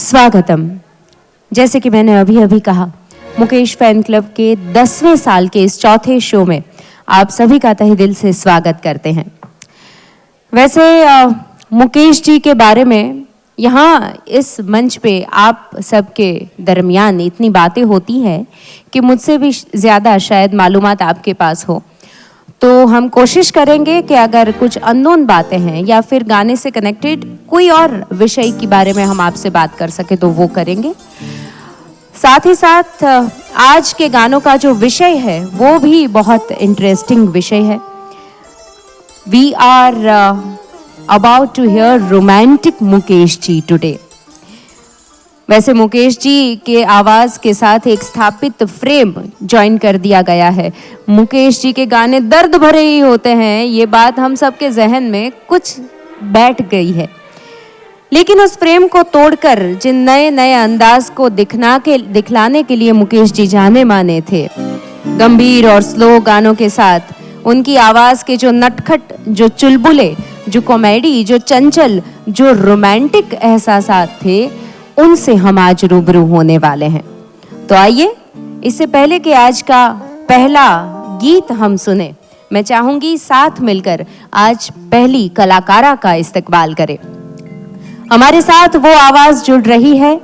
स्वागतम। जैसे कि मैंने अभी अभी कहा, मुकेश फैन क्लब के 10वें साल के इस चौथे शो में आप सभी का तहे दिल से स्वागत करते हैं। वैसे मुकेश जी के बारे में यहाँ इस मंच पे आप सबके दरमियान इतनी बातें होती हैं कि मुझसे भी ज़्यादा शायद मालूमात आपके पास हो, तो हम कोशिश करेंगे कि अगर कुछ अननोन बातें हैं या फिर गाने से कनेक्टेड कोई और विषय के बारे में हम आपसे बात कर सके तो वो करेंगे। साथ ही साथ आज के गानों का जो विषय है वो भी बहुत इंटरेस्टिंग विषय है। We are about to hear romantic Mukesh ji today. वैसे मुकेश जी के आवाज के साथ एक स्थापित फ्रेम ज्वाइन कर दिया गया है। मुकेश जी के गाने दर्द भरे ही होते हैं, ये बात हम सबके जहन में कुछ बैठ गई है, लेकिन उस फ्रेम को तोड़कर जिन नए नए अंदाज को दिखलाने के लिए मुकेश जी जाने माने थे, गंभीर और स्लो गानों के साथ उनकी आवाज के जो नटखट, जो चुलबुले, जो कॉमेडी, जो चंचल, जो रोमांटिक एहसासात थे, उनसे हम आज रूबरू होने वाले हैं। तो आइए, इससे पहले कि आज का पहला गीत हम सुने, मैं चाहूंगी साथ मिलकर आज पहली कलाकारा का इस्तकबाल करें। हमारे साथ वो आवाज जुड़ रही है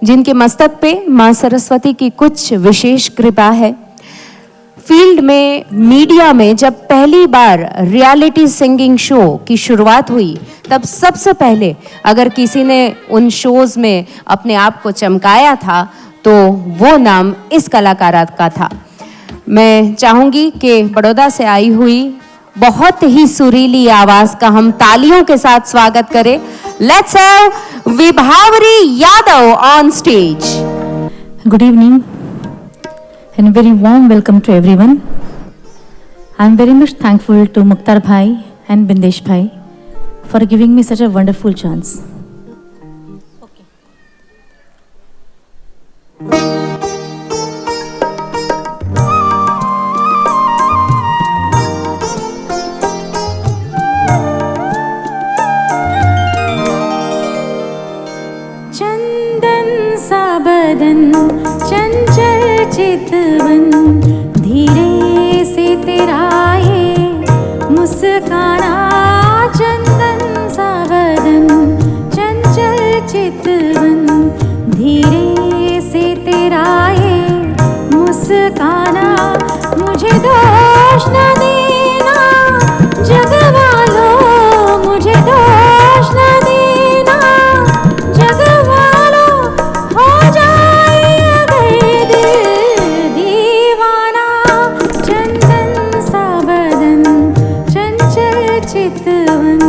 जिनके मस्तक पे मां सरस्वती की कुछ विशेष कृपा है। फील्ड में, मीडिया में जब पहली बार रियलिटी सिंगिंग शो की शुरुआत हुई, तब सबसे पहले अगर किसी ने उन शोज में अपने आप को चमकाया था तो वो नाम इस कलाकारा का था। मैं चाहूंगी कि बड़ौदा से आई हुई बहुत ही सुरीली आवाज का हम तालियों के साथ स्वागत करें। Let's have Vibhavari Yadav on stage. Good evening and a very warm welcome to everyone. I am very much thankful to Mukhtar Bhai and Bindesh Bhai for giving me such a wonderful chance. चंदन सा बदन, चंचल चितवन, धीरे से तेरा ये मुस्काना। चंदन सा बदन, चंचल चितवन, धीरे से तेरा ये मुस्काना। मुझे दोष न देना जग वालों, मुझे दोष न देना जग वालों, हो जाए अगर दिल दीवाना। चंदन सा बदन, चंचल चितवन।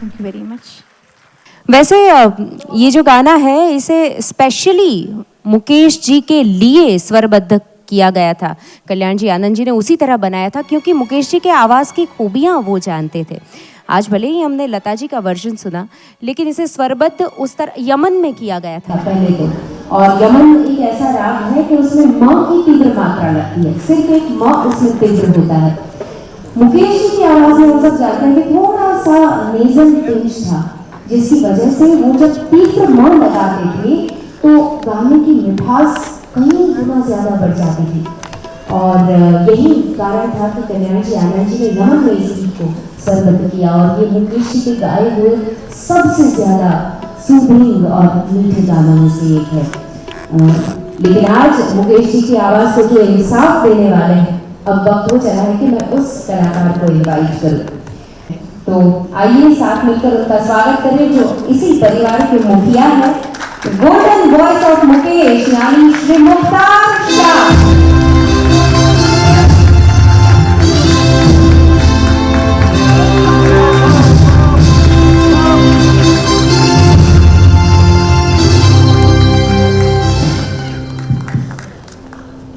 Thank you very much. वैसे ये जो गाना है इसे स्पेशली मुकेश जी के लिए स्वरबद्ध किया गया था। कल्याण जी, आनंद जी ने उसी तरह बनाया था क्योंकि मुकेश जी के आवाज़ की खूबियाँ वो जानते थे। आज भले ही हमने लता जी का वर्जन सुना, लेकिन इसे स्वरबद्ध उस तरह यमन में किया गया था पहले तो। और यमन एक ऐसा राग है कि उसमें म की तीव्र मात्रा लगती है, सिर्फ एक म उसमें तीव्र होता है। मुकेश जी की आवाज़ में हम सब जानते हैं कि थोड़ा सा नेजल टिंच था, जिसकी वजह से वो जब तीव्र म लगाते थे तो गाने की मिठास कई गुना ज्यादा बढ़ जाती थी। और यही कारण था कि कल्याण जी, आनंद जी ने यमन में इस गीत को स्वरबद्ध किया और ये मुकेश जी के गाए हुए सबसे ज्यादा सूदिंग और मीठे गानों में से एक है। लेकिन आज मुकेश जी की आवाज को जो इंसाफ देने वाले हैं, अब वक्त हो चला है कि मैं उस कलाकार को इनवाइट करूं। तो आइए साथ मिलकर उनका स्वागत करें जो इसी परिवार के मुखिया है, गोल्डन वॉइस ऑफ मुकेश यानी श्री मुख्तार शाह।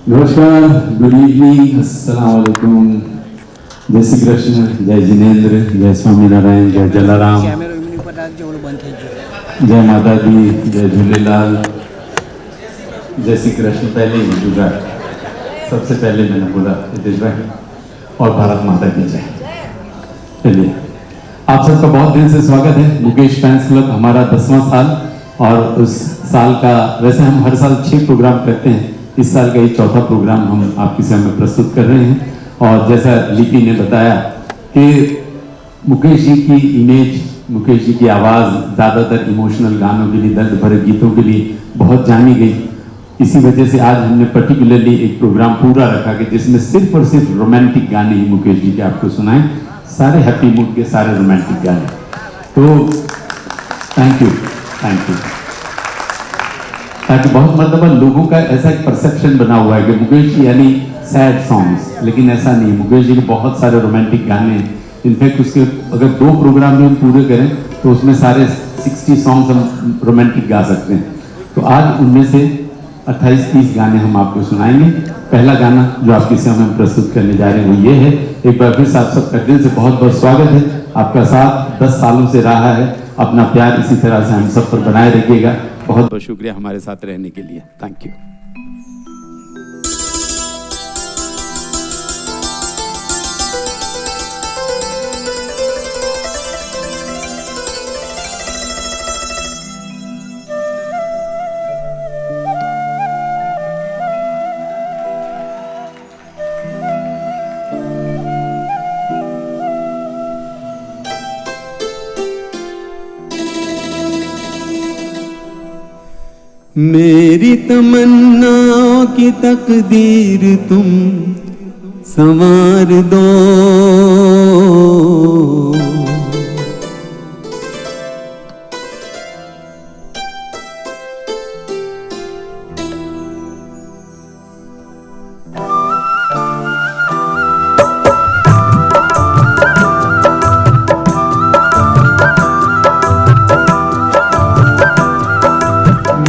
नमस्कार, गुड इवनिंग, अस्सलाम वालेकुम, जय श्री कृष्ण, जय जिनेन्द्र, जय स्वामीनारायण, जय जलाराम, जय माता दी, जय झूलेलाल, जय श्री कृष्ण। पहले ही मौजूद है, सबसे पहले मैंने बोला हितेश भाई और भारत माता की जय। चलिए, आप सबका बहुत दिल से स्वागत है। मुकेश फैंस क्लब हमारा 10वां साल और उस साल का, वैसे हम हर साल 6 प्रोग्राम करते हैं, इस साल का ये 4था प्रोग्राम हम आपके सामने प्रस्तुत कर रहे हैं। और जैसा लिपि ने बताया कि मुकेश जी की इमेज, मुकेश जी की आवाज़ ज़्यादातर इमोशनल गानों के लिए, दर्द भरे गीतों के लिए बहुत जानी गई। इसी वजह से आज हमने पर्टिकुलरली एक प्रोग्राम पूरा रखा कि जिसमें सिर्फ और सिर्फ रोमांटिक गाने ही मुकेश जी के आपको सुनाएं, सारे हैप्पी मूड के सारे रोमांटिक गाने। तो थैंक यू, थैंक यू। ताकि बहुत मतलब लोगों का ऐसा एक परसेप्शन बना हुआ है कि मुकेश जी यानी सैड सॉन्ग्स, लेकिन ऐसा नहीं। मुकेश जी के बहुत सारे रोमांटिक गाने हैं। इनफैक्ट उसके अगर 2 प्रोग्राम भी हम पूरे करें तो उसमें सारे 60 सॉन्ग्स हम रोमांटिक गा सकते हैं। तो आज उनमें से 28-30 गाने हम आपको सुनाएंगे। पहला गाना जो आपके सामने हम प्रस्तुत करने जा रहे हैं वो ये है। एक बार फिर आप सबका दिल से बहुत बहुत स्वागत है। आपका साथ 10 सालों से रहा है, अपना प्यार इसी तरह से हम सब पर बनाए रखिएगा। बहुत बहुत शुक्रिया हमारे साथ रहने के लिए, थैंक यू। मेरी तमन्नाओं की तकदीर तुम संवार दो,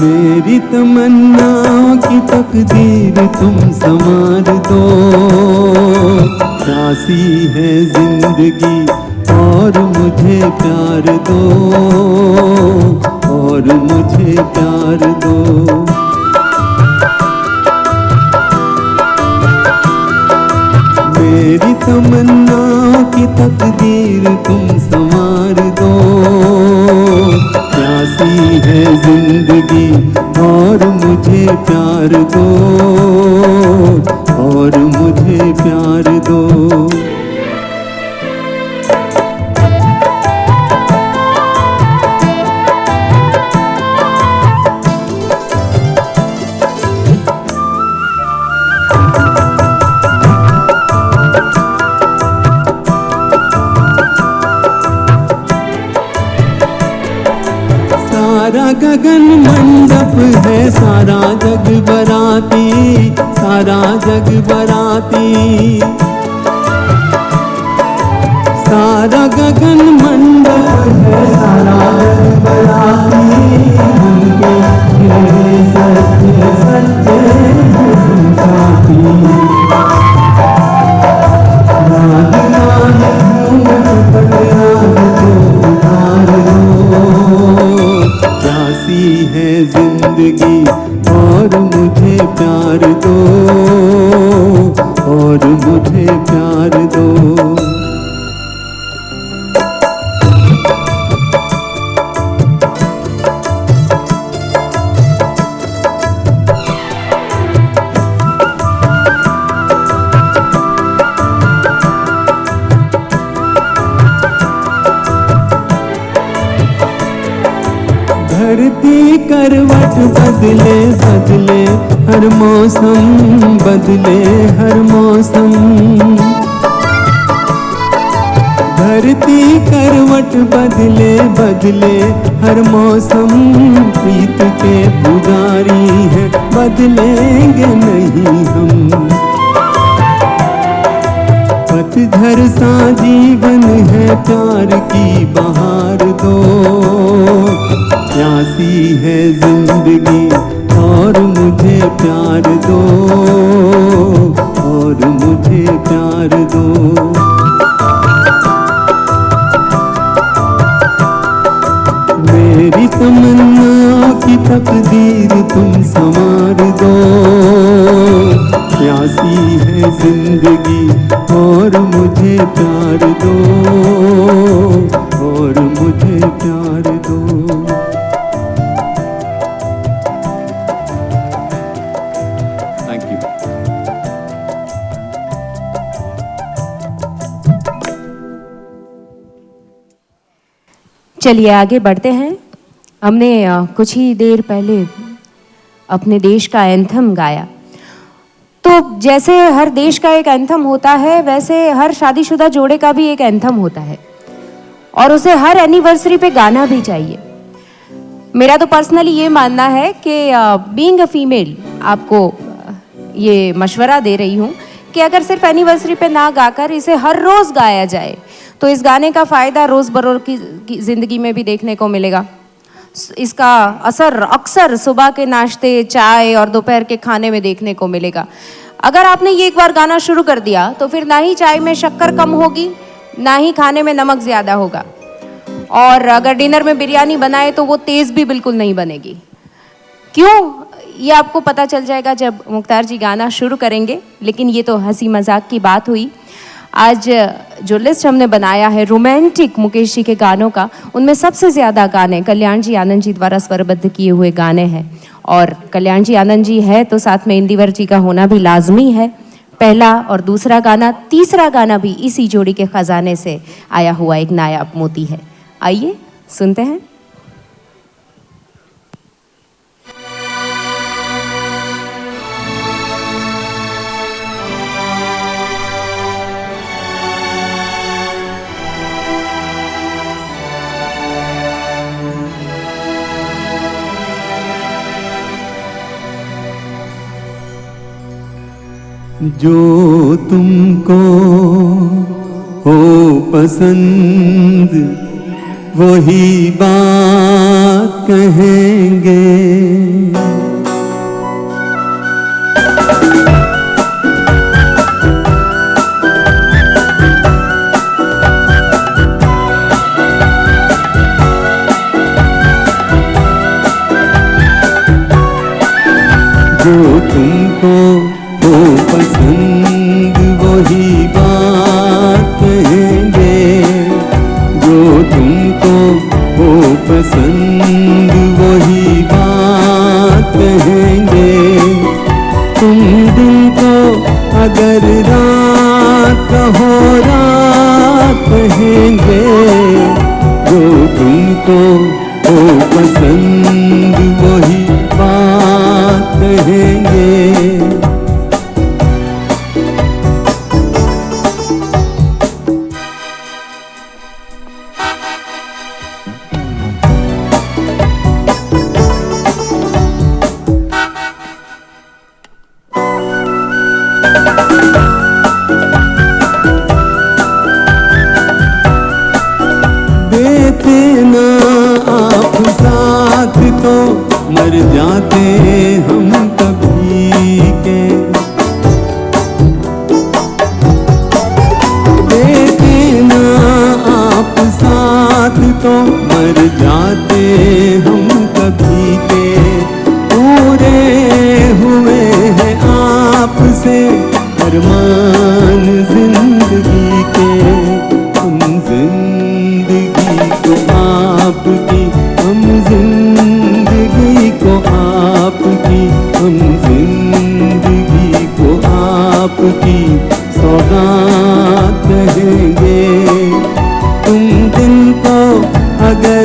मेरी तमन्नाओं की तकदीर तुम संवार दो। प्यासी है जिंदगी और मुझे प्यार दो, और मुझे प्यार दो। मेरी तमन्नाओं की तकदीर तुम संवार दो। प्यासी है जिंदगी और मुझे प्यार दो, और मुझे प्यार दो। सारा गगन मंडप है, सारा जग बराती, सारा जग बराती। सारा गगन मंडप है, मुझे प्यार दो। धरती करवट बदले बदले हर मौसम बदले हर मौसम। धरती करवट बदले बदले हर मौसम। प्रीत के पुजारी हैं बदलेंगे नहीं हम। पतझड़ सा जीवन है प्यार की बहार दो। प्यासी है जिंदगी और मुझे प्यार दो, और मुझे प्यार दो। मेरी तमन्ना की तकदीर तुम संवार दो। प्यासी है जिंदगी और मुझे प्यार दो, और मुझे प्यार दो। Thank you. चलिए आगे बढ़ते हैं। हमने कुछ ही देर पहले अपने देश का एंथम गाया। तो जैसे हर देश का एक एंथम होता है, वैसे हर शादीशुदा जोड़े का भी एक एंथम होता है, और उसे हर एनिवर्सरी पे गाना भी चाहिए। मेरा तो पर्सनली ये मानना है कि बीइंग अ फीमेल आपको ये मशवरा दे रही हूँ कि अगर सिर्फ एनिवर्सरी पे ना गाकर इसे हर रोज़ गाया जाए तो इस गाने का फ़ायदा रोज़ बरोज़ की ज़िंदगी में भी देखने को मिलेगा। इसका असर अक्सर सुबह के नाश्ते, चाय और दोपहर के खाने में देखने को मिलेगा। अगर आपने ये एक बार गाना शुरू कर दिया तो फिर ना ही चाय में शक्कर कम होगी, ना ही खाने में नमक ज़्यादा होगा, और अगर डिनर में बिरयानी बनाए तो वो तेज़ भी बिल्कुल नहीं बनेगी। क्यों, ये आपको पता चल जाएगा जब मुख्तार जी गाना शुरू करेंगे। लेकिन ये तो हंसी मजाक की बात हुई। आज जो लिस्ट हमने बनाया है रोमांटिक मुकेश जी के गानों का, उनमें सबसे ज़्यादा गाने कल्याण जी आनंद जी द्वारा स्वरबद्ध किए हुए गाने हैं। और कल्याण जी आनंद जी है तो साथ में इंदिवर जी का होना भी लाजमी है। पहला और दूसरा गाना, तीसरा गाना भी इसी जोड़ी के खजाने से आया हुआ एक नायाब मोती है। आइए सुनते हैं। जो तुमको हो पसंद वही बात कहेंगे। जो तुमको हो पसंद वही बात कहेंगे। जो तुमको हो पसंद वही बात कहेंगे। तुम दिल को अगर रात कहो रात कहेंगे। जो तुमको हो पसंद वही बात कहेंगे। देते ना आप साथ तो मर जाते हम कभी के। देते ना आप साथ तो मर जाते हम कभी के। पूरे हुए हैं आपसे अरमान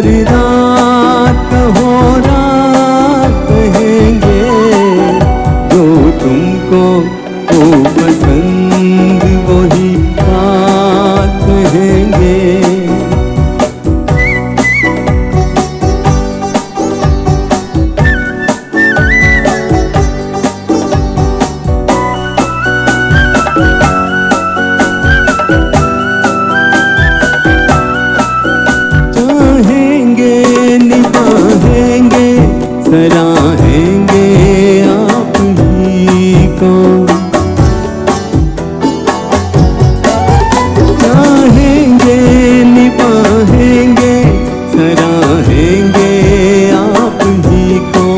अगर रात कहो रात कहेंगे, जो तुमको वो पसंद वही बात कहेंगे। सराहेंगे आप ही को, चाहेंगे निभाएंगे सराहेंगे आप ही को।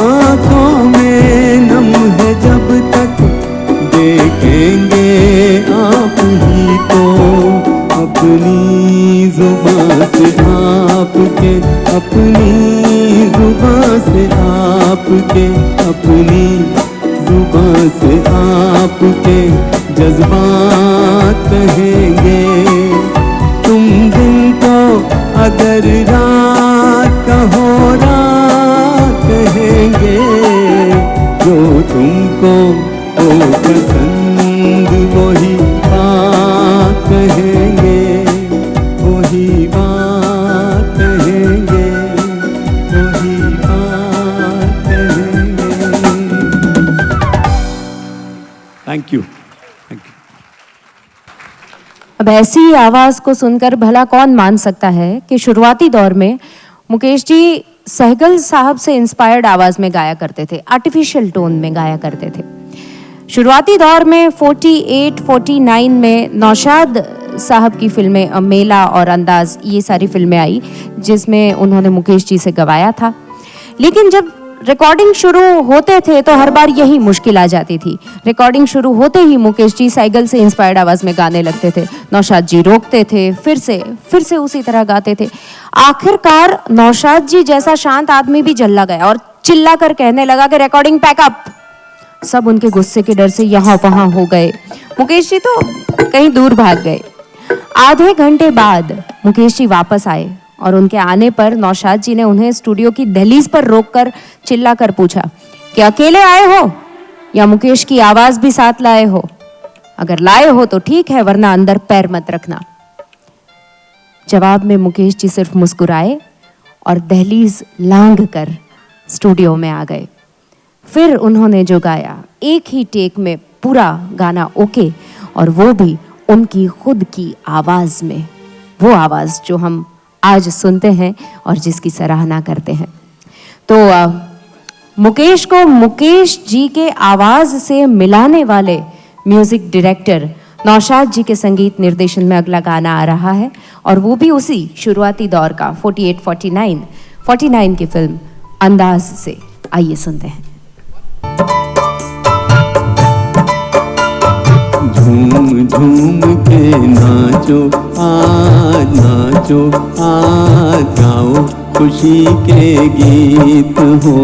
आँखों में नम है जब तक देखेंगे आप ही को। अपनी जुबान से आपके, अपनी जुबान से आपके, अपनी जुबान से आपके जज्बात कहेंगे। तुम दिन को अगर रात कहो रात कहेंगे, जो तुमको वो पसंद वही बात कहेंगे, वही बात कहेंगे, वही बात कहेंगे। Thank you, thank you. अब ऐसी आवाज को सुनकर भला कौन मान सकता है कि शुरुआती दौर में मुकेश जी सहगल साहब से इंस्पायर्ड आवाज में गाया करते थे, आर्टिफिशियल टोन में गाया करते थे। शुरुआती दौर में 48-49 में नौशाद साहब की फिल्में मेला और अंदाज, ये सारी फिल्में आई जिसमें उन्होंने मुकेश जी से गवाया था। लेकिन जब रिकॉर्डिंग शुरू होते थे तो हर बार यही मुश्किल आ जाती थी। रिकॉर्डिंग शुरू होते ही मुकेश जी सहगल से इंस्पायर्ड आवाज में गाने लगते थे, नौशाद जी रोकते थे, फिर से उसी तरह गाते थे। आखिरकार नौशाद जी जैसा शांत आदमी भी जल्ला गया और चिल्ला कर कहने लगा कि रिकॉर्डिंग पैकअप। सब उनके गुस्से के डर से यहाँ वहां हो गए। मुकेश जी तो कहीं दूर भाग गए। आधे घंटे बाद मुकेश जी वापस आए और उनके आने पर नौशाद जी ने उन्हें स्टूडियो की दहलीज पर रोककर चिल्ला कर पूछा कि अकेले आए हो या मुकेश की आवाज भी साथ लाए हो? अगर लाए हो तो ठीक है, वरना अंदर पैर मत रखना। जवाब में मुकेश जी सिर्फ मुस्कुराए और दहलीज लांघ कर स्टूडियो में आ गए। फिर उन्होंने जो गाया, एक ही टेक में पूरा गाना ओके, और वो भी उनकी खुद की आवाज में, वो आवाज जो हम आज सुनते हैं और जिसकी सराहना करते हैं। तो मुकेश को मुकेश जी के आवाज से मिलाने वाले म्यूजिक डायरेक्टर नौशाद जी के संगीत निर्देशन में अगला गाना आ रहा है, और वो भी उसी शुरुआती दौर का 48-49 की फिल्म अंदाज से। आइए सुनते हैं। झूम झूम के नाचो आज, नाचो आज, गाओ खुशी के गीत हो,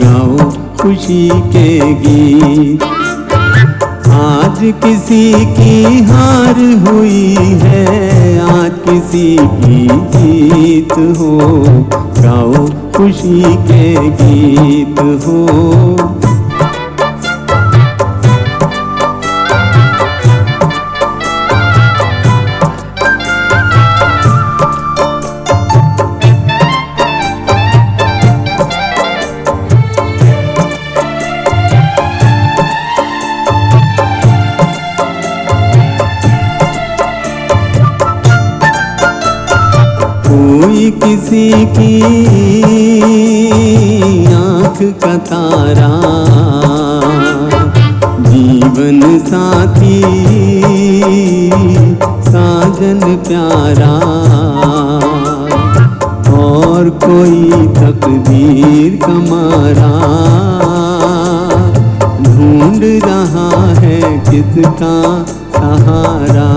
गाओ खुशी के गीत। आज किसी की हार हुई है, आज किसी की जीत हो, गाओ खुशी के गीत हो। कोई किसी की आँख का तारा, जीवन साथी साजन प्यारा, और कोई तकदीर का मारा ढूंढ रहा है किसका सहारा।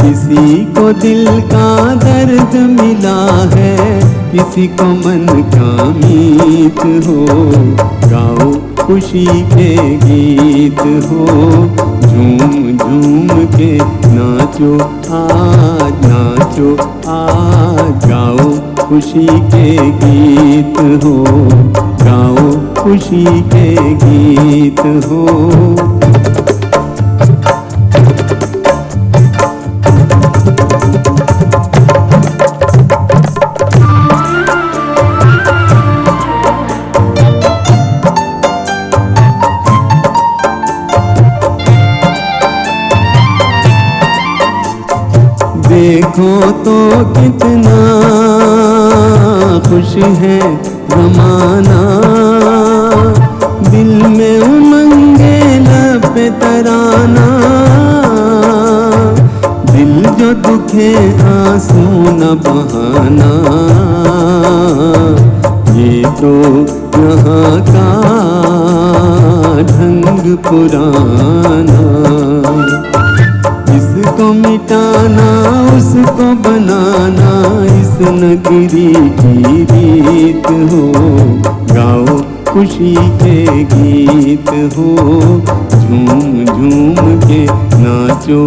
किसी को दिल का दर्द मिला है, किसी को मन का मीत हो, गाओ खुशी के गीत हो। झूम झूम के नाचो आज, नाचो आज। गाओ खुशी के गीत हो, गाओ खुशी के गीत हो। देखो तो कितना खुश है ज़माना, दिल में उमंगे लब पे तराना, दिल जो दुखे आंसू न बहाना, ये तो यहाँ का ढंग पुराना। इसको मिटाना उसको बनाना इस नगरी की रीत हो, गाओ खुशी के गीत हो, झूम झूम के नाचो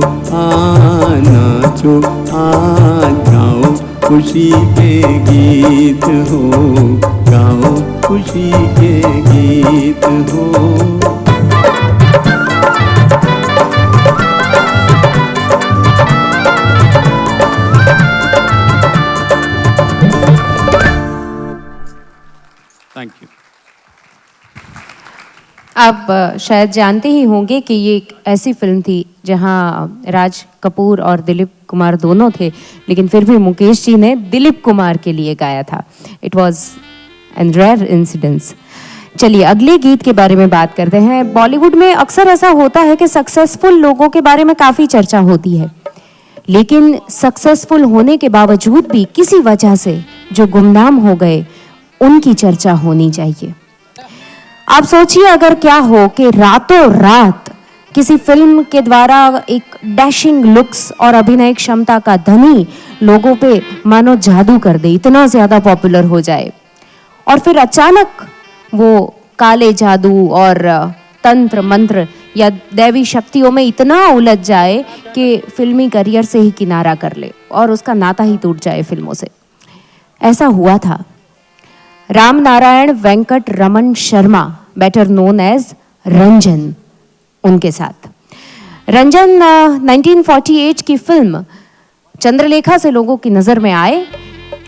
नाचो गाओ खुशी के गीत हो, गाओ खुशी के गीत हो। Thank you. आप शायद जानते ही होंगे कि ये एक ऐसी फिल्म थी जहां राज कपूर और दिलीप कुमार दोनों थे, लेकिन फिर भी मुकेश जी ने दिलीप कुमार के लिए गाया था। It was an rare incidence. चलिए अगले गीत के बारे में बात करते हैं। बॉलीवुड में अक्सर ऐसा होता है कि सक्सेसफुल लोगों के बारे में काफ़ी चर्चा होती है, लेकिन सक्सेसफुल होने के बावजूद भी किसी वजह से जो गुमनाम हो गए उनकी चर्चा होनी चाहिए। आप सोचिए अगर क्या हो कि रातों रात किसी फिल्म के द्वारा एक डैशिंग लुक्स और अभिनय क्षमता का धनी लोगों पे मानो जादू कर दे, इतना ज्यादा पॉपुलर हो जाए और फिर अचानक वो काले जादू और तंत्र मंत्र या दैवी शक्तियों में इतना उलझ जाए कि फिल्मी करियर से ही किनारा कर ले और उसका नाता ही टूट जाए फिल्मों से। ऐसा हुआ था Ram Narayan Venkat Raman Sharma, better known as Ranjan, उनके साथ। रंजन 1948 की फिल्म चंद्रलेखा से लोगों की नज़र में आए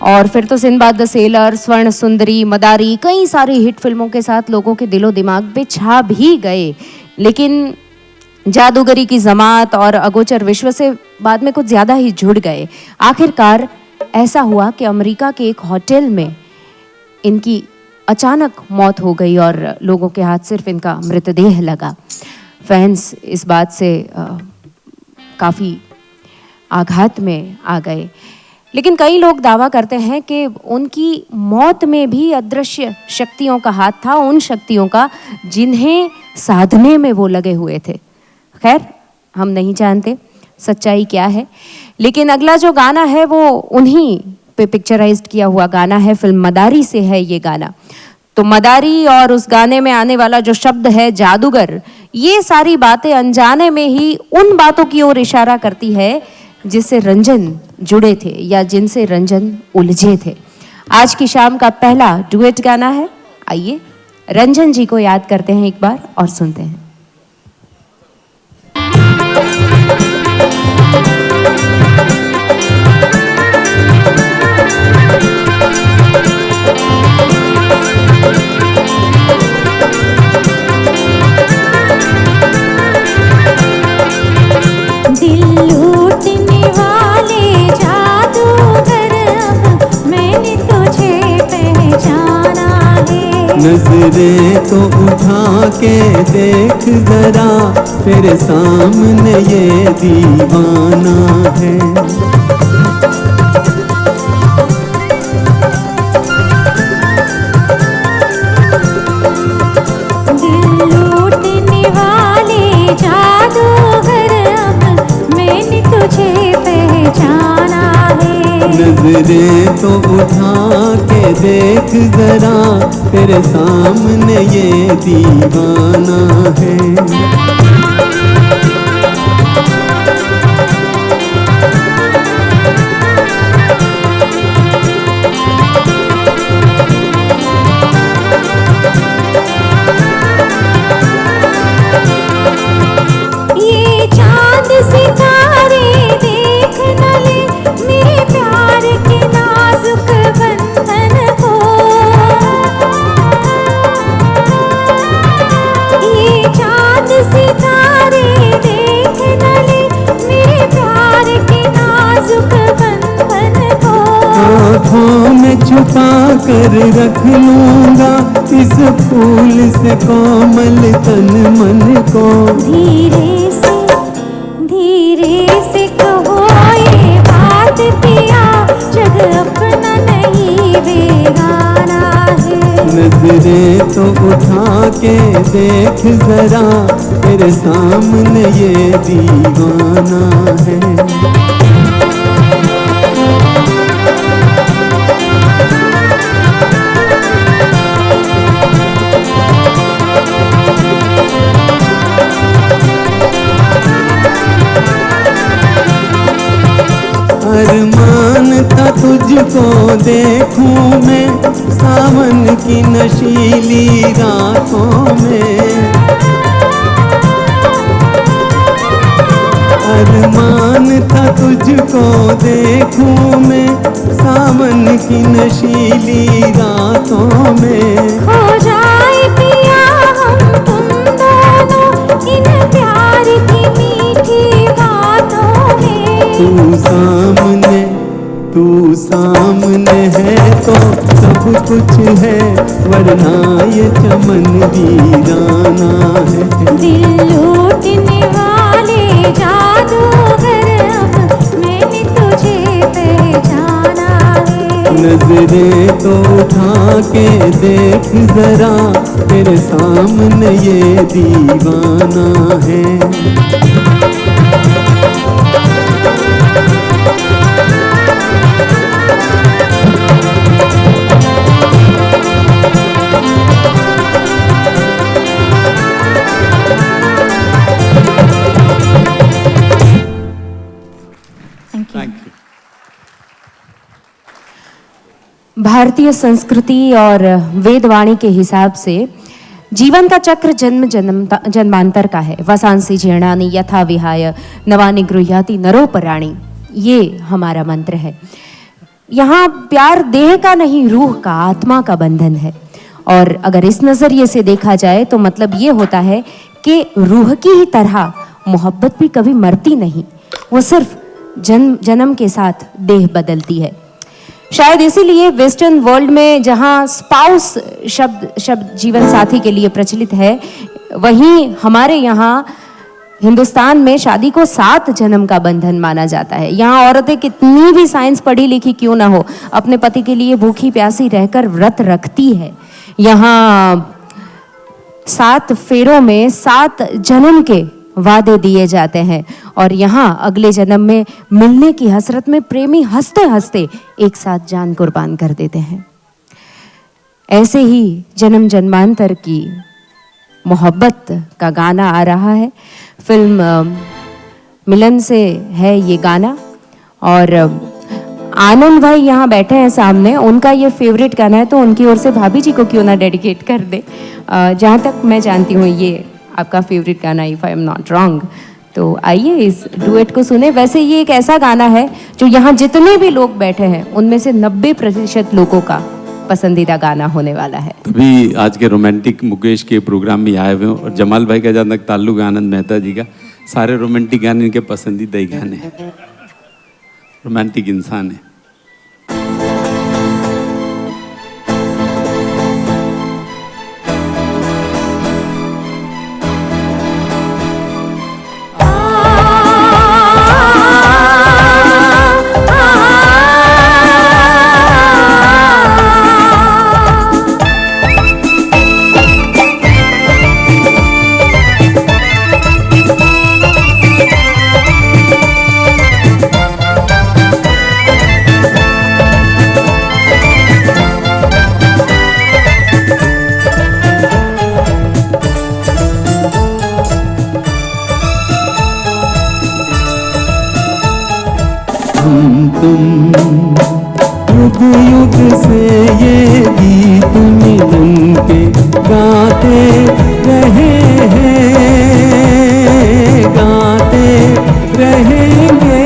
और फिर तो सिंदबाद द सेलर, स्वर्ण सुंदरी, मदारी, कई सारी हिट फिल्मों के साथ लोगों के दिलो दिमाग पे छा भी गए। लेकिन जादूगरी की जमात और अगोचर विश्व से बाद में कुछ ज़्यादा ही जुड़ गए। आखिरकार ऐसा हुआ कि अमेरिका के एक होटल में इनकी अचानक मौत हो गई और लोगों के हाथ सिर्फ इनका मृतदेह लगा। फैंस इस बात से काफ़ी आघात में आ गए, लेकिन कई लोग दावा करते हैं कि उनकी मौत में भी अदृश्य शक्तियों का हाथ था, उन शक्तियों का जिन्हें साधने में वो लगे हुए थे। खैर हम नहीं जानते सच्चाई क्या है, लेकिन अगला जो गाना है वो उन्हीं पे पिक्चराइज्ड किया हुआ गाना है। फिल्म मदारी से है ये गाना। तो मदारी और उस गाने में आने वाला जो शब्द है जादूगर, ये सारी बातें अनजाने में ही उन बातों की ओर इशारा करती है जिससे रंजन जुड़े थे या जिनसे रंजन उलझे थे। आज की शाम का पहला डुएट गाना है। आइए रंजन जी को याद करते हैं एक बार और सुनते हैं। दिल लूटने वाले जादूगर, अब मैंने तुझे पहचाना है। नजरें तो उठा के देख जरा, तेरे सामने ये दीवाना है। नजरें तो उठा के देख जरा, तेरे सामने ये दीवाना है। आँखों में छुपा कर रख लूँगा इस फूल से कोमल तन मन को। धीरे से कहो ये बात पिया, जग अपना नहीं बेगाना है। नजरें तो उठा के देख जरा, तेरे सामने ये दीवाना है। अरमान था तुझको देखूं मैं सावन की नशीली रातों में। अरमान था तुझको देखूं मैं सावन की नशीली रातों में। हो जाए पिया हम तुम दोनों इन प्यार की मीठी बातों में। तू सामने है तो सब कुछ है, वरना ये चमन वीराना है। दिल लूटने वाले जादूगर, अब मैंने तुझे पहचाना है। नजरें तो उठा के देख जरा, तेरे सामने ये दीवाना है। भारतीय संस्कृति और वेदवाणी के हिसाब से जीवन का चक्र जन्मांतर का है। वसांसी जीर्णानि यथा विहाय नवानि गृह्याति नरोपराणि, ये हमारा मंत्र है। यहाँ प्यार देह का नहीं, रूह का, आत्मा का बंधन है। और अगर इस नज़रिए से देखा जाए तो मतलब ये होता है कि रूह की ही तरह मोहब्बत भी कभी मरती नहीं, वो सिर्फ जन्म के साथ देह बदलती है। शायद इसीलिए वेस्टर्न वर्ल्ड में जहाँ स्पाउस शब्द जीवन साथी के लिए प्रचलित है, वहीं हमारे यहाँ हिंदुस्तान में शादी को 7 जन्म का बंधन माना जाता है। यहाँ औरतें कितनी भी साइंस पढ़ी लिखी क्यों ना हो, अपने पति के लिए भूखी प्यासी रहकर व्रत रखती है। यहाँ 7 फेरों में 7 जन्म के वादे दिए जाते हैं और यहाँ अगले जन्म में मिलने की हसरत में प्रेमी हंसते हंसते एक साथ जान कुर्बान कर देते हैं। ऐसे ही जन्म जन्मांतर की मोहब्बत का गाना आ रहा है। फिल्म मिलन से है ये गाना और आनंद भाई यहाँ बैठे हैं सामने, उनका ये फेवरेट गाना है, तो उनकी ओर से भाभी जी को क्यों ना डेडिकेट कर दे। जहाँ तक मैं जानती हूँ ये आपका फेवरेट गाना, if I am not wrong. तो आइए इस डुएट को सुने। वैसे ये एक ऐसा गाना है जो यहाँ जितने भी लोग बैठे हैं उनमें से 90% लोगों का पसंदीदा गाना होने वाला है। अभी आज के रोमांटिक मुकेश के प्रोग्राम में आए हुए हैं और जमाल भाई का जहाँ तक ताल्लुक आनंद मेहता जी का, सारे रोमांटिक गाने इनके पसंदीदा ही गाने हैं। रोमांटिक इंसान है। तुम युग युग से ये गीत मिलन के गाते रहे हैं, गाते रहेंगे।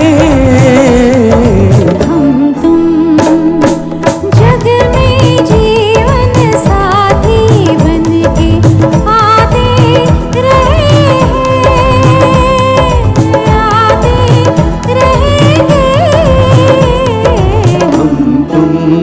हम तुम जग में जीवन साथी बन के आते रहे हैं, आते रहेंगे। हम तुम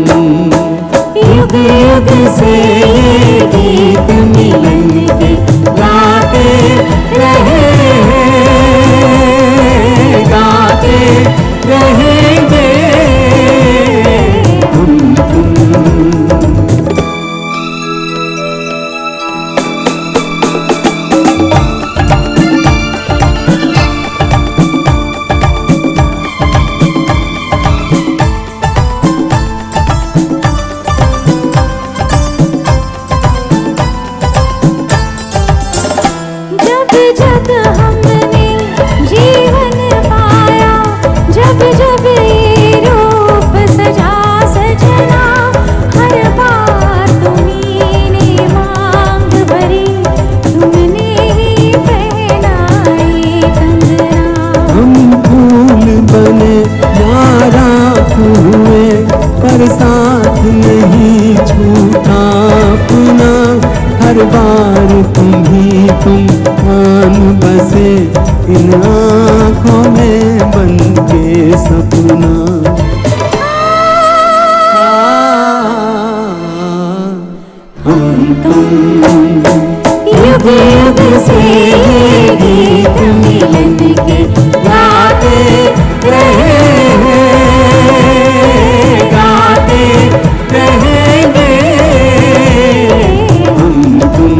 आँखों में बन के सपना। हम तुम युग युग से ये गीत मिलन के गाते रहेंगे, गाते रहेंगे। हम तुम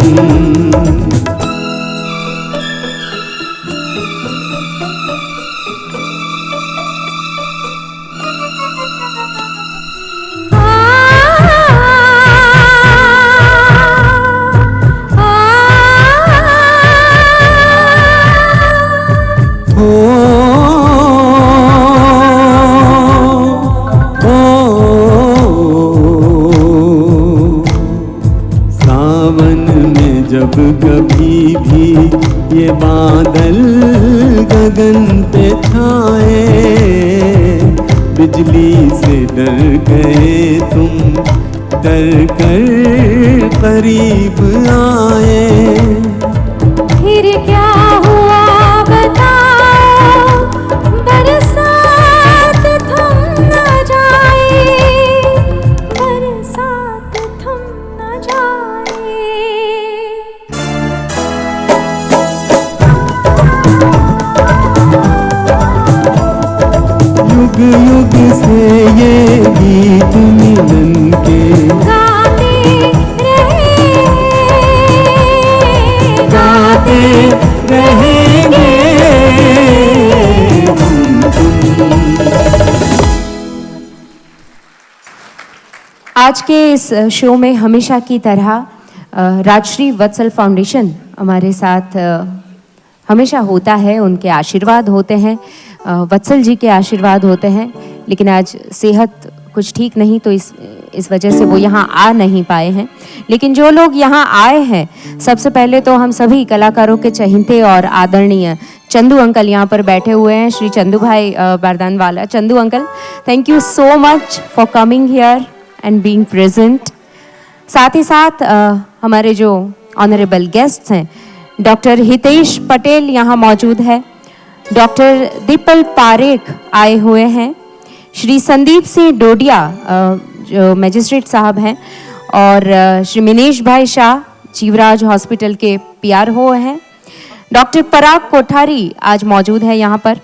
सावन में जब कभी भी ये बादल गगन पे छाए, बिजली से डर गए तुम, डर कर करीब आए। फिर क्या हुआ बताओ, बरसात थम न जाए, बरसात थम न जाए। युग युग से ये गीत मिलन के गाते रहेंगे, गाते रहेंगे। आज के इस शो में हमेशा की तरह राजश्री वत्सल फाउंडेशन हमारे साथ हमेशा होता है, उनके आशीर्वाद होते हैं, वत्सल जी के आशीर्वाद होते हैं। लेकिन आज सेहत कुछ ठीक नहीं, तो इस वजह से वो यहाँ आ नहीं पाए हैं। लेकिन जो लोग यहाँ आए हैं, सबसे पहले तो हम सभी कलाकारों के चहेते और आदरणीय चंदू अंकल यहाँ पर बैठे हुए हैं, Shri Chandu bhai Bardanwala. Chandu uncle, thank you so much for coming here and being present. साथ ही साथ हमारे जो ऑनरेबल गेस्ट्स हैं, डॉक्टर हितेश पटेल यहाँ मौजूद है, डॉक्टर दीपल पारेख आए हुए हैं, श्री संदीप सिंह डोडिया जो मैजिस्ट्रेट साहब हैं, और श्री मिनेश भाई शाह जीवराज हॉस्पिटल के PRO हैं, डॉक्टर पराग कोठारी आज मौजूद है यहाँ पर,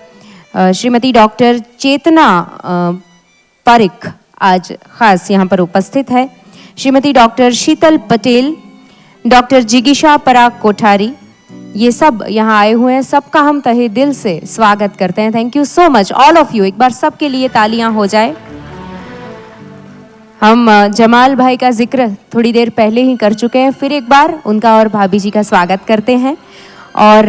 श्रीमती डॉक्टर चेतना पारिक आज खास यहाँ पर उपस्थित है, श्रीमती डॉक्टर शीतल पटेल, डॉक्टर जिगीशा पराग कोठारी, ये सब यहाँ आए हुए हैं। सबका हम तहे दिल से स्वागत करते हैं। Thank you so much all of you. एक बार सबके लिए तालियां हो जाए। हम जमाल भाई का जिक्र थोड़ी देर पहले ही कर चुके हैं, फिर एक बार उनका और भाभी जी का स्वागत करते हैं। और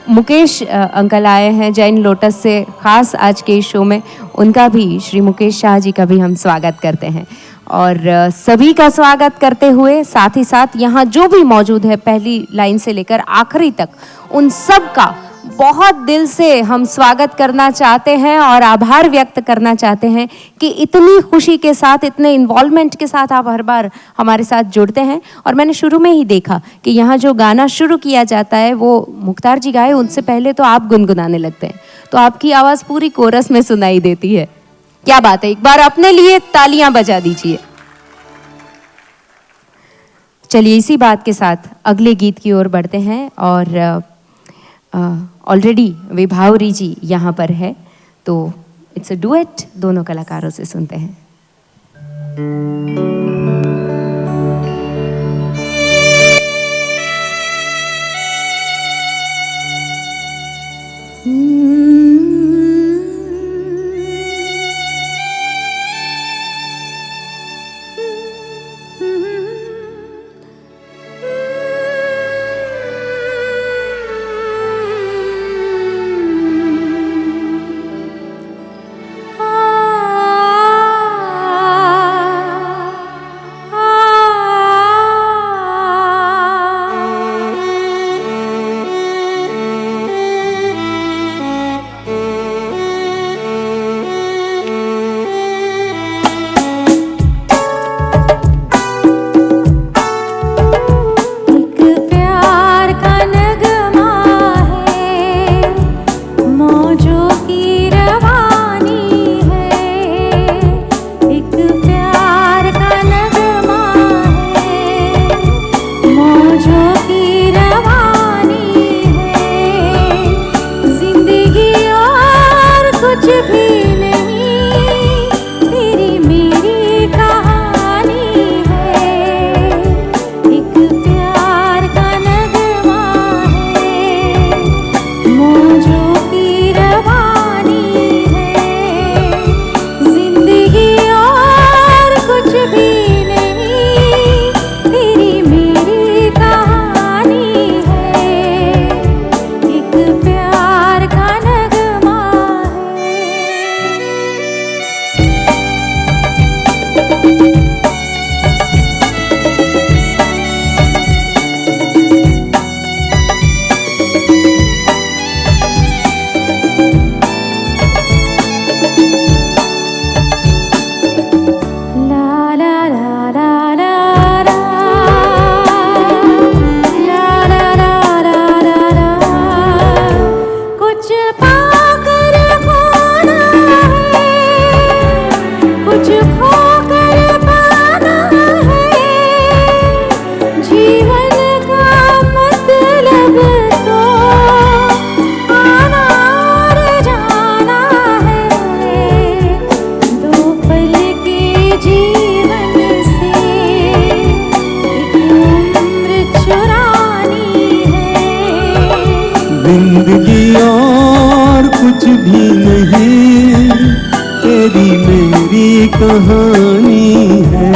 मुकेश अंकल आए हैं जैन लोटस से, खास आज के शो में उनका भी, श्री मुकेश शाह जी का भी हम स्वागत करते हैं। और सभी का स्वागत करते हुए साथ ही साथ यहाँ जो भी मौजूद है, पहली लाइन से लेकर आखिरी तक, उन सब का बहुत दिल से हम स्वागत करना चाहते हैं और आभार व्यक्त करना चाहते हैं कि इतनी खुशी के साथ, इतने इन्वॉल्वमेंट के साथ आप हर बार हमारे साथ जुड़ते हैं। और मैंने शुरू में ही देखा कि यहाँ जो गाना शुरू किया जाता है वो मुख्तार जी गाए, उनसे पहले तो आप गुनगुनाने लगते हैं, तो आपकी आवाज़ पूरी कोरस में सुनाई देती है। क्या बात है, एक बार अपने लिए तालियां बजा दीजिए। चलिए इसी बात के साथ अगले गीत की ओर बढ़ते हैं। और ऑलरेडी विभावरी जी यहाँ पर है, तो इट्स अ डुएट, दोनों कलाकारों से सुनते हैं। कुछ भी नहीं, तेरी मेरी कहानी है। एक प्यार का नगमा है, मौजों की रवानी है। जिंदगी और कुछ भी नहीं, तेरी मेरी कहानी है। एक प्यार का नगमा है। ला ला ला ला ला ला, ला ला ला ला ला ला। कुछ पाकर खोना है, कुछ खोकर पाना है। जीवन का मतलब तो आना और जाना है। दो पल के जीवन से एक उम्र चुरानी है। जिंदगी और कुछ भी नहीं, तेरी मेरी कहानी है।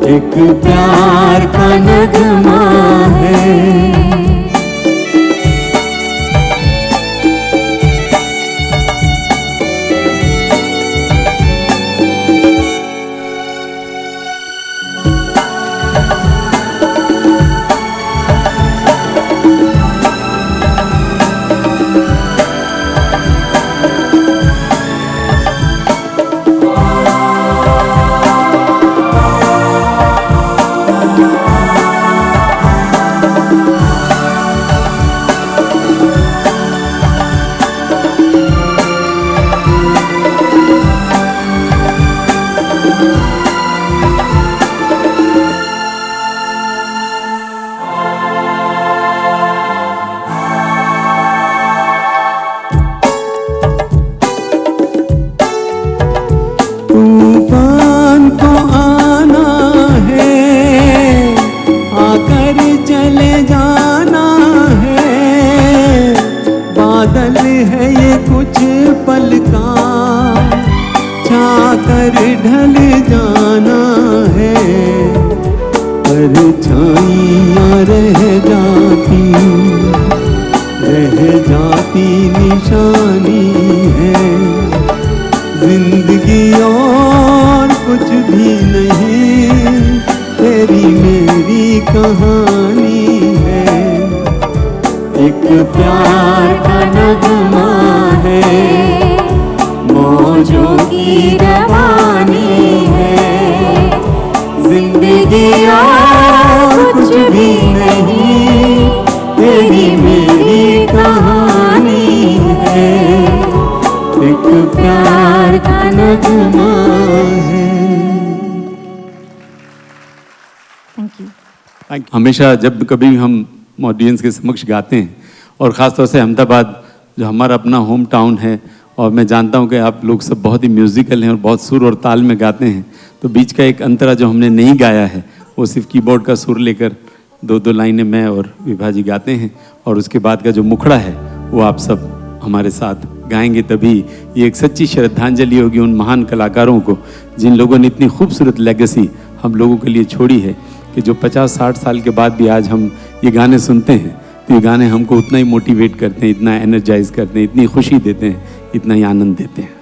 एक प्यार का नगमा है। तूफान को आना है, आकर चले जाना है। बादल है ये कुछ पल का, छाकर ढल जाना है। परछाइयाँ रह जाती निशानी है। जिंदगी और कुछ भी नहीं, तेरी मेरी कहानी है। एक प्यार का नगमा है, मौजों की रवानी है। जिंदगी और कुछ भी नहीं, तेरी मेरी कहानी है। एक प्यार का नगमा है। Thank you. हमेशा जब कभी हम ऑडियंस के समक्ष गाते हैं, और ख़ासतौर से अहमदाबाद जो हमारा अपना होम टाउन है, और मैं जानता हूं कि आप लोग सब बहुत ही म्यूज़िकल हैं और बहुत सुर और ताल में गाते हैं, तो बीच का एक अंतरा जो हमने नहीं गाया है वो सिर्फ कीबोर्ड का सुर लेकर दो दो लाइनें मैं और विभाजी गाते हैं, और उसके बाद का जो मुखड़ा है वो आप सब हमारे साथ गाएंगे। तभी ये एक सच्ची श्रद्धांजलि होगी उन महान कलाकारों को जिन लोगों ने इतनी खूबसूरत लेगेसी हम लोगों के लिए छोड़ी है कि जो 50-60 साल के बाद भी आज हम ये गाने सुनते हैं तो ये गाने हमको उतना ही मोटिवेट करते हैं, इतना एनर्जाइज करते हैं, इतनी खुशी देते हैं, इतना ही आनंद देते हैं।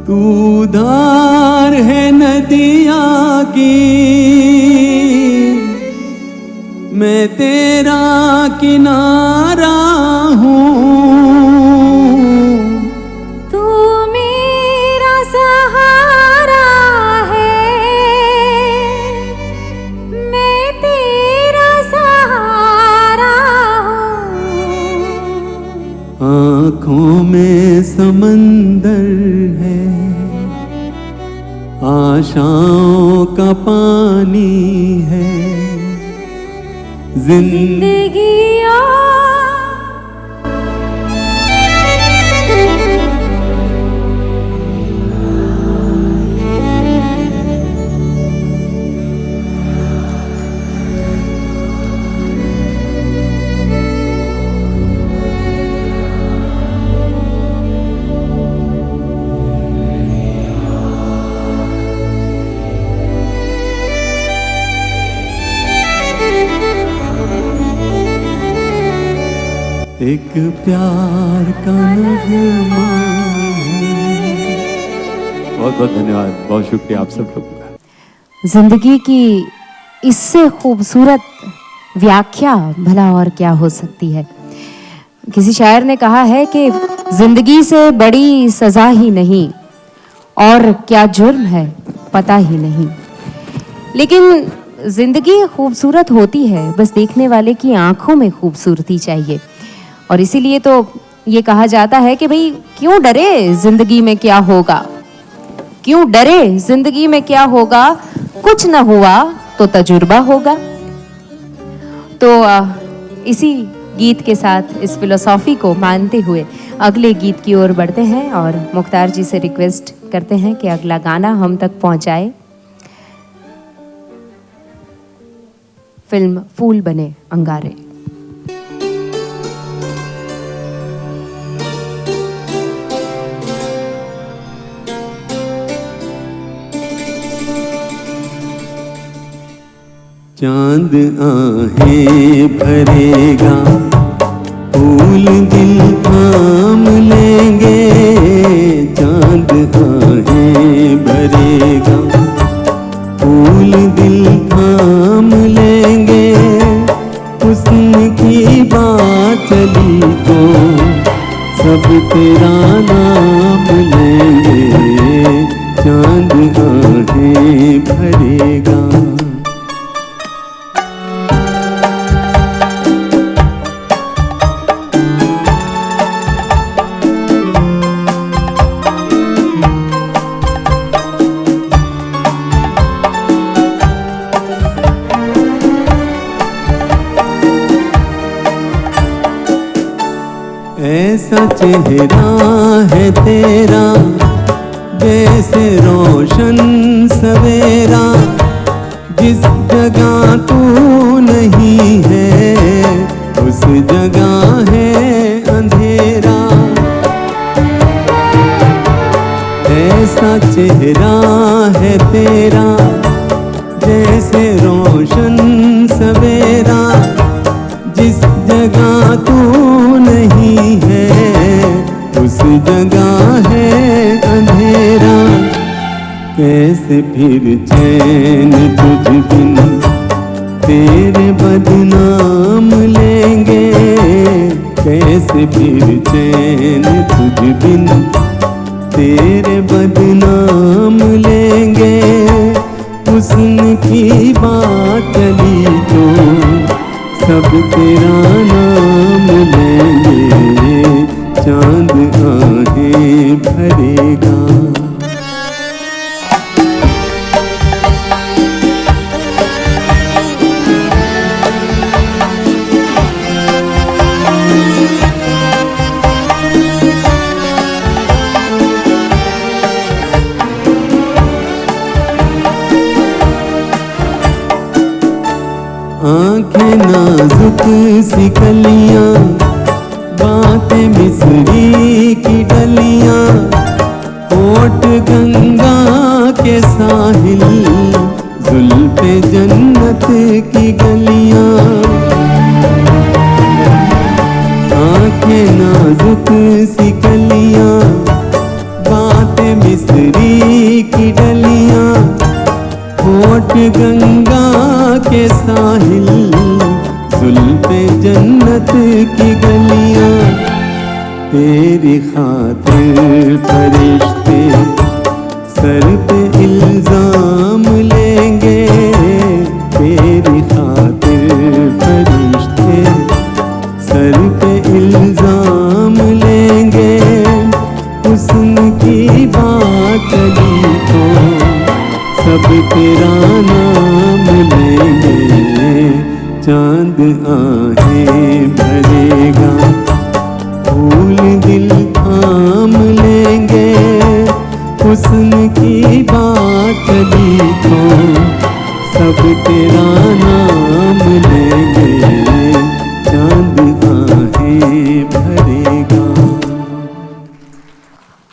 तू धार है नदिया की, मैं तेरा किनारा हूँ। तू मेरा सहारा है, मैं तेरा सहारा हूँ। आँखों में समंदर है, आशाओं का पानी है। जिंदगी एक प्यार का नगमा है। बहुत बहुत धन्यवाद, बहुत शुक्रिया आप सब लोगों का। जिंदगी की इससे खूबसूरत व्याख्या भला और क्या हो सकती है। किसी शायर ने कहा है कि जिंदगी से बड़ी सजा ही नहीं और क्या जुर्म है पता ही नहीं। लेकिन जिंदगी खूबसूरत होती है, बस देखने वाले की आंखों में खूबसूरती चाहिए। और इसीलिए तो ये कहा जाता है कि भाई क्यों डरे जिंदगी में क्या होगा, क्यों डरे जिंदगी में क्या होगा, कुछ न हुआ तो तजुर्बा होगा। तो इसी गीत के साथ इस फिलोसॉफी को मानते हुए अगले गीत की ओर बढ़ते हैं और मुख्तार जी से रिक्वेस्ट करते हैं कि अगला गाना हम तक पहुंचाए। फिल्म फूल बने अंगारे। चांद आहें भरेगा, फूल दिल थाम लेंगे। चांद आहें भरेगा, फूल दिल थाम लेंगे। हुस्न की बात चली तो सब तेरा नाम लेंगे। चांद आहें भरेगा। ऐसा चेहरा है तेरा जैसे रोशन सवेरा। जिस जगह तू नहीं है उस जगह है अंधेरा। ऐसा चेहरा है तेरा जैसे रोशन सवेरा। जिस जगह तू नहीं है उस जगह है अंधेरा। कैसे फिर चैन तुझ बिन तेरे बदनाम लेंगे। कैसे फिर चैन तुझ बिन तेरे बदनाम लेंगे। हुस्न की बात चली तो सब तेरा नाम लेंगे। चांद आहें भरेगा। आंखें नाजुक सी कलियां, बातें मिस्री की डलियां। होठ गंगा के साहिल, जुल्फे जन्नत की गलियां। आंखें नाजुक सी कलियां, बातें मिस्री की डलियां। होठ गंगा के साहिल, जुल्फे जन्नत की गलियां। तेरी खातिर फरिश्ते सर पे इल्जाम लेंगे। तेरी खातिर फरिश्ते सर पे इल्जाम लेंगे। हुस्न की बात चली तो सब तेरा नाम लेंगे। चांद आहें भरेगा, फूल दिल थाम लेंगे। हुस्न की बात चली तो सब तेरा नाम लेंगे। चांद आहें भरेगा।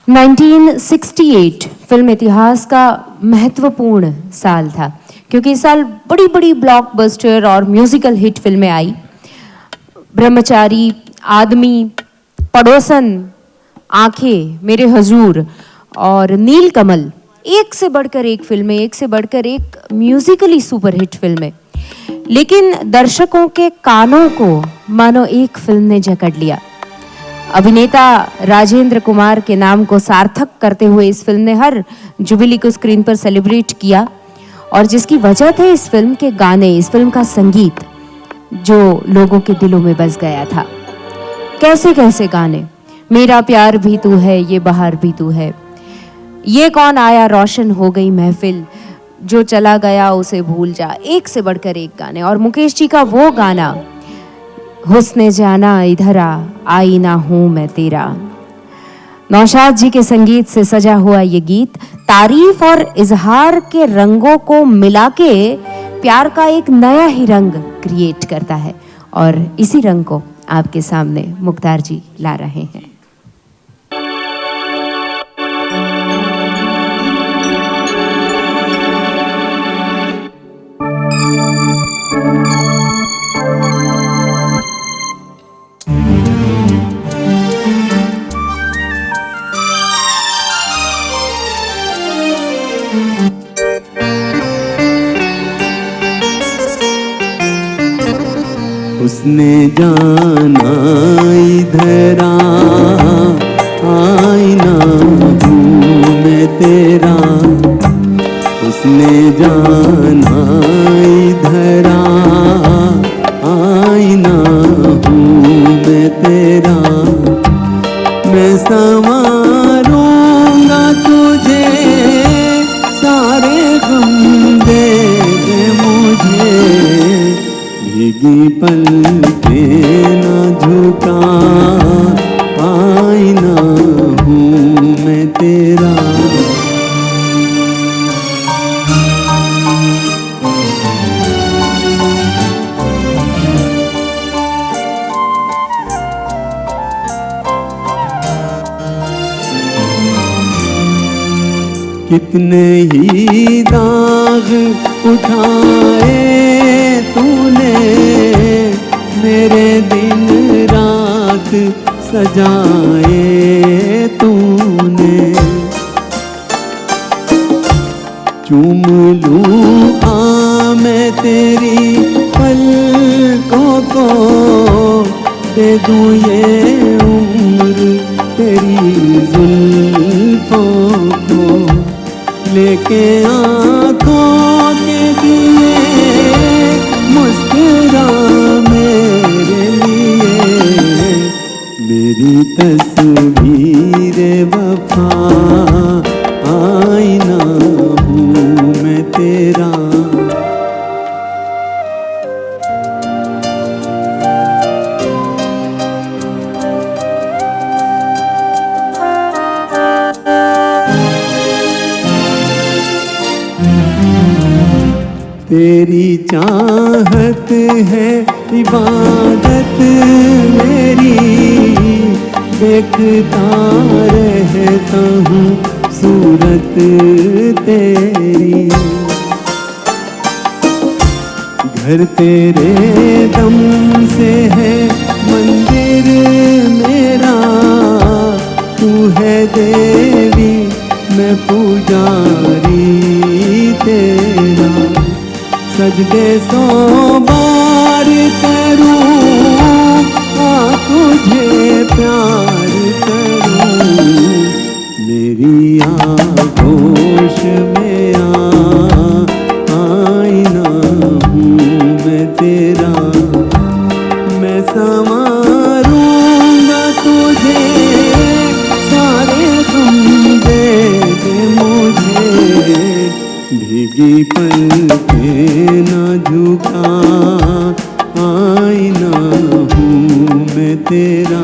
1968 फिल्म इतिहास का महत्वपूर्ण साल था, क्योंकि इस साल बड़ी बड़ी ब्लॉकबस्टर और म्यूजिकल हिट फिल्में आई। ब्रह्मचारी, आदमी, पड़ोसन, आंखें, मेरे हजूर और नीलकमल, एक से बढ़कर एक फिल्में, एक से बढ़कर एक म्यूजिकली सुपरहिट फिल्में, लेकिन दर्शकों के कानों को मानो एक फिल्म ने जकड़ लिया। अभिनेता राजेंद्र कुमार के नाम को सार्थक करते हुए इस फिल्म ने हर जुबिली को स्क्रीन पर सेलिब्रेट किया, और जिसकी वजह थे इस फिल्म के गाने, इस फिल्म का संगीत जो लोगों के दिलों में बस गया था। कैसे कैसे गाने, मेरा प्यार भी तू है, ये बहार भी तू है, ये कौन आया रोशन हो गई महफिल, जो चला गया उसे भूल जा, एक से बढ़कर एक गाने। और मुकेश जी का वो गाना हुस्ने जाना इधर आ, आई ना हूं मैं तेरा। नौशाद जी के संगीत से सजा हुआ ये गीत तारीफ और इजहार के रंगों को मिला के प्यार का एक नया ही रंग क्रिएट करता है, और इसी रंग को आपके सामने मुख्तार जी ला रहे हैं। उसने जाना इधर आई ना हूँ मैं तेरा, उसने जाना इधर आई ना हूँ मैं तेरा, मैं संवारूंगा तुझे, सारे गम दे दे मुझे, भीगी पलके ना झुका, आईना हूँ मैं तेरा। कितने ही दाग उठाए तूने, मेरे दिन रात सजाए तूने, चूम लूं आ मैं तेरी पलकों को, दे दूं ये उम्र तेरी जुल्फों को, लेके आँखों के दिए मुस्कुरा मेरे लिए, मेरी तस्वीर वफा, आईना हूँ मैं तेरा। तेरी चाहत है इबादत मेरी, देखता रहता हूँ सूरत तेरी, घर तेरे दम से है मंदिर मेरा, तू है देवी मैं पुजारी तेरा, सजदे 100 बार करूं, तुझे प्यार करूं, मेरी आगोश में आईना हूँ मैं तेरा, मैं संवारूंगा तुझे, सारे गम दे दे मुझे, भीगी पलके ना झुका, आईना हूँ मैं तेरा,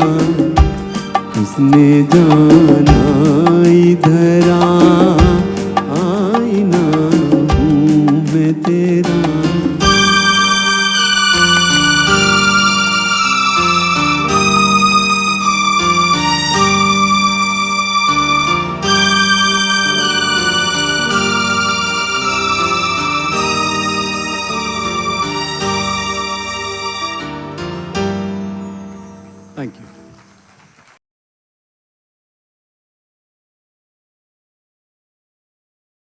उसने जाना इधर